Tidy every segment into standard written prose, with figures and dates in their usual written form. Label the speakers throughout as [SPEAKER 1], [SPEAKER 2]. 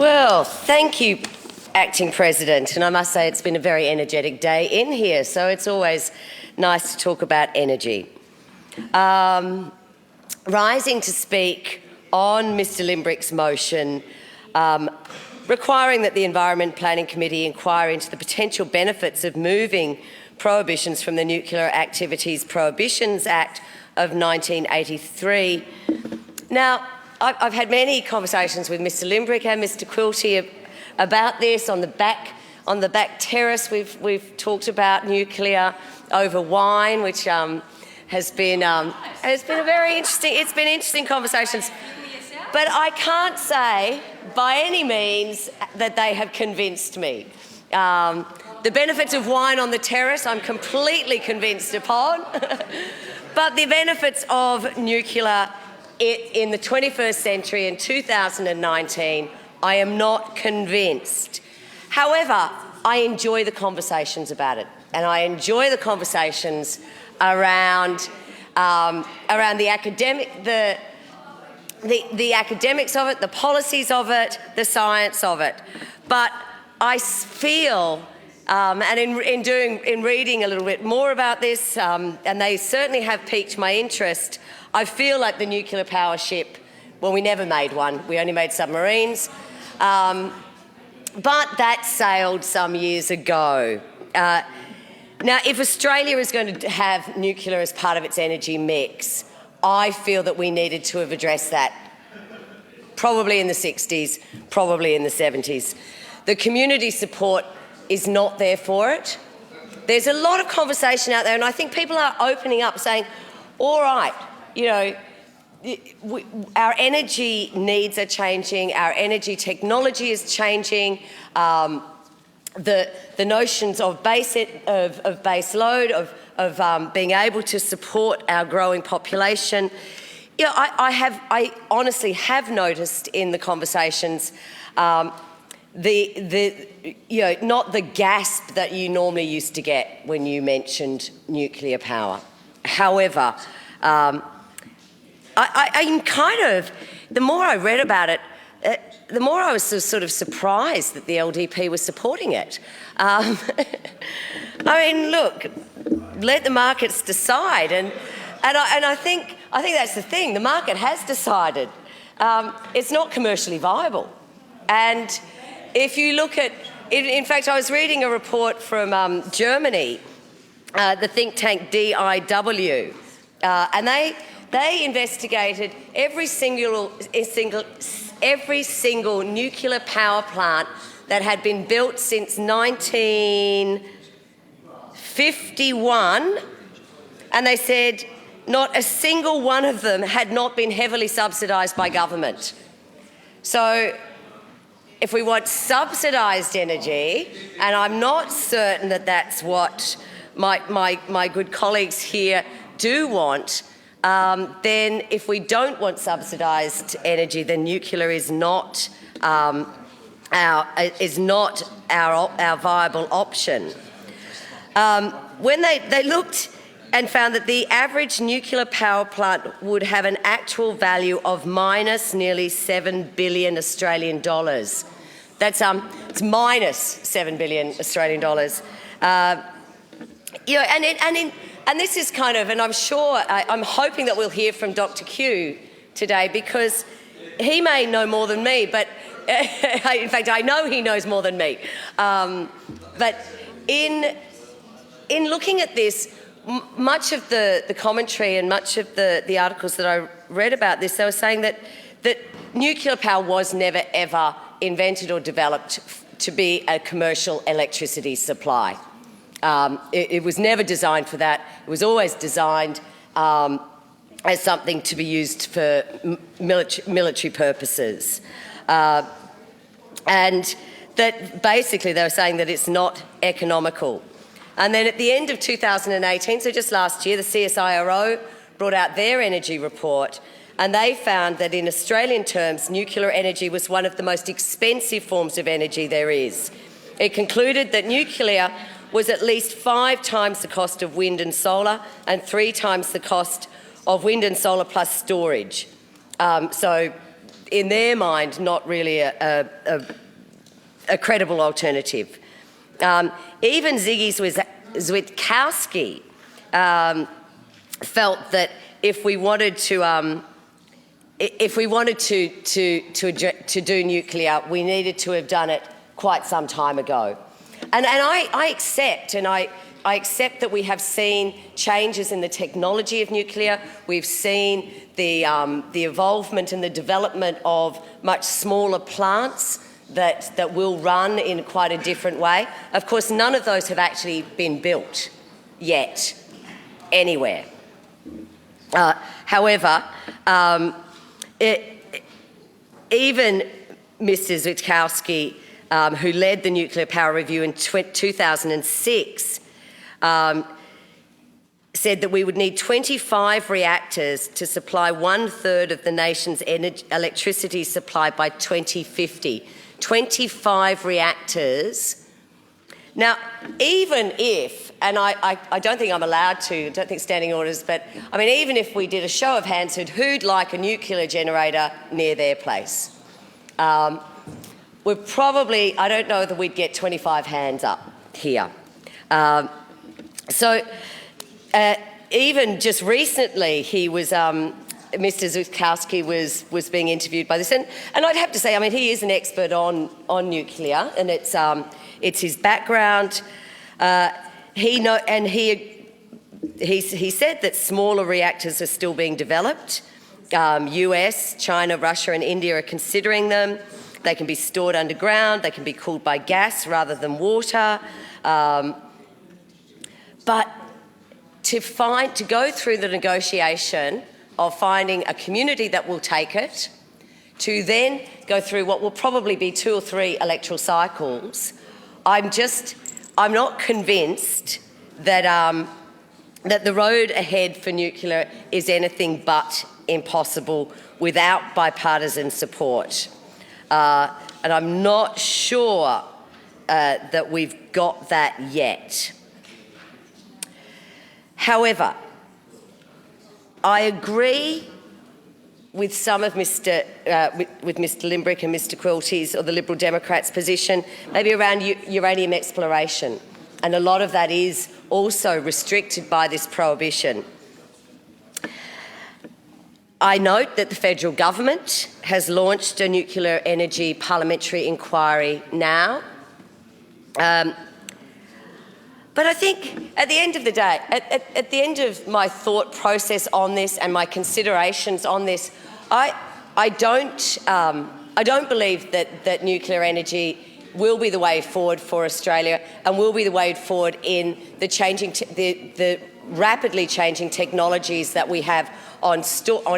[SPEAKER 1] Well, thank you, Acting President, and I must say it's been a very energetic day in here, so it's always nice to talk about energy. Rising to speak on Mr Limbrick's motion requiring that the Environment Planning Committee inquire into the potential benefits of moving prohibitions from the Nuclear Activities Prohibitions Act of 1983. Now, I've had many conversations with Mr Limbrick and Mr Quilty about this. On the back terrace, we've talked about nuclear over wine, which has been a very interesting. It's been interesting conversations, but I can't say by any means that they have convinced me. The benefits of wine on the terrace, I'm completely convinced upon, but the benefits of nuclear in the 21st century in 2019, I am not convinced. However, I enjoy the conversations about it, and I enjoy the conversations around the academics of it, the policies of it, the science of it. But I feel, and in reading a little bit more about this, and they certainly have piqued my interest, I feel like the nuclear power ship, well, we never made one, we only made submarines, but that sailed some years ago. Now, if Australia is going to have nuclear as part of its energy mix, I feel that we needed to have addressed that probably in the 60s, probably in the 70s. The community support is not there for it. There's a lot of conversation out there, and I think people are opening up saying, all right, you know, our energy needs are changing, our energy technology is changing, the notions of base load, of being able to support our growing population. You know, I honestly have noticed in the conversations not the gasp that you normally used to get when you mentioned nuclear power. However, I'm kind of, the more I read about it, the more I was sort of surprised that the LDP was supporting it. I mean, look, let the markets decide, and I think that's the thing. The market has decided it's not commercially viable, and if you look at, in fact, I was reading a report from Germany, the think tank DIW, and they investigated every single nuclear power plant that had been built since 1951, and they said not a single one of them had not been heavily subsidised by government. So if we want subsidised energy, and I'm not certain that that's what my good colleagues here do want, then if we don't want subsidised energy, then nuclear is not our viable option. When they looked and found that the average nuclear power plant would have an actual value of minus nearly 7 billion Australian dollars. That's it's minus 7 billion Australian dollars. You know, and this is kind of, and I'm sure, I'm hoping that we'll hear from Dr. Q today, because he may know more than me, but in fact, I know he knows more than me. But in looking at this, much of the commentary and much of the articles that I read about this, they were saying that nuclear power was never ever invented or developed to be a commercial electricity supply. It was never designed for that. It was always designed as something to be used for military purposes. And that basically they were saying that it's not economical. And then at the end of 2018, so just last year, the CSIRO brought out their energy report, and they found that in Australian terms, nuclear energy was one of the most expensive forms of energy there is. It concluded that nuclear was at least 5 times the cost of wind and solar, and 3 times the cost of wind and solar plus storage. So in their mind, not really a credible alternative. Even Ziggy Zwitkowski felt that if we wanted to do nuclear, we needed to have done it quite some time ago. And I accept that we have seen changes in the technology of nuclear. We've seen the evolvement and the development of much smaller plants that will run in quite a different way. Of course, none of those have actually been built yet anywhere. However, even Mr. Zwitkowski, who led the Nuclear Power Review in 2006, said that we would need 25 reactors to supply 1/3 of the nation's electricity supply by 2050. 25 reactors. Now, even if, and I don't think I'm allowed to, I don't think standing orders, but I mean, even if we did a show of hands, who'd like a nuclear generator near their place? We're probably, I don't know that we'd get 25 hands up here. Even just recently, he was, Mr. Zwitkowski was being interviewed by this, and I'd have to say, I mean, he is an expert on nuclear, and it's his background. He said that smaller reactors are still being developed. US, China, Russia, and India are considering them. They can be stored underground. They can be cooled by gas rather than water. But to go through the negotiation of finding a community that will take it, to then go through what will probably be 2 or 3 electoral cycles, I'm not convinced that that the road ahead for nuclear is anything but impossible without bipartisan support. And I'm not sure that we've got that yet. However, I agree with some of Mr. Limbrick and Mr. Quilty's, or the Liberal Democrats' position, maybe around uranium exploration, and a lot of that is also restricted by this prohibition. I note that the federal government has launched a nuclear energy parliamentary inquiry now. But I think at the end of the day, at the end of my thought process on this and my considerations on this, I don't believe that nuclear energy will be the way forward for Australia and will be the way forward in the rapidly changing technologies that we have on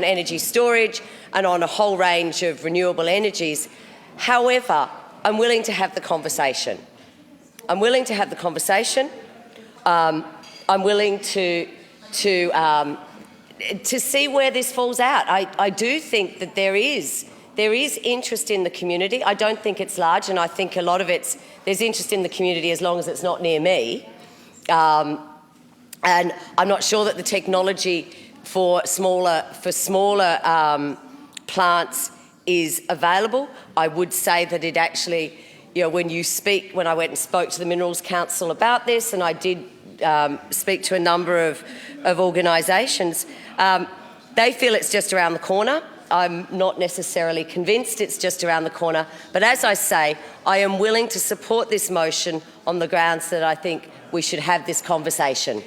[SPEAKER 1] energy storage and on a whole range of renewable energies. However, I'm willing to have the conversation. I'm willing to have the conversation. I'm willing to see where this falls out. I do think that there is interest in the community. I don't think it's large, and I think a lot of there's interest in the community as long as it's not near me. And I'm not sure that the technology for smaller plants is available. I would say that it actually, when I went and spoke to the Minerals Council about this, and I did speak to a number of organisations, they feel it's just around the corner. I'm not necessarily convinced it's just around the corner. But as I say, I am willing to support this motion on the grounds that I think we should have this conversation.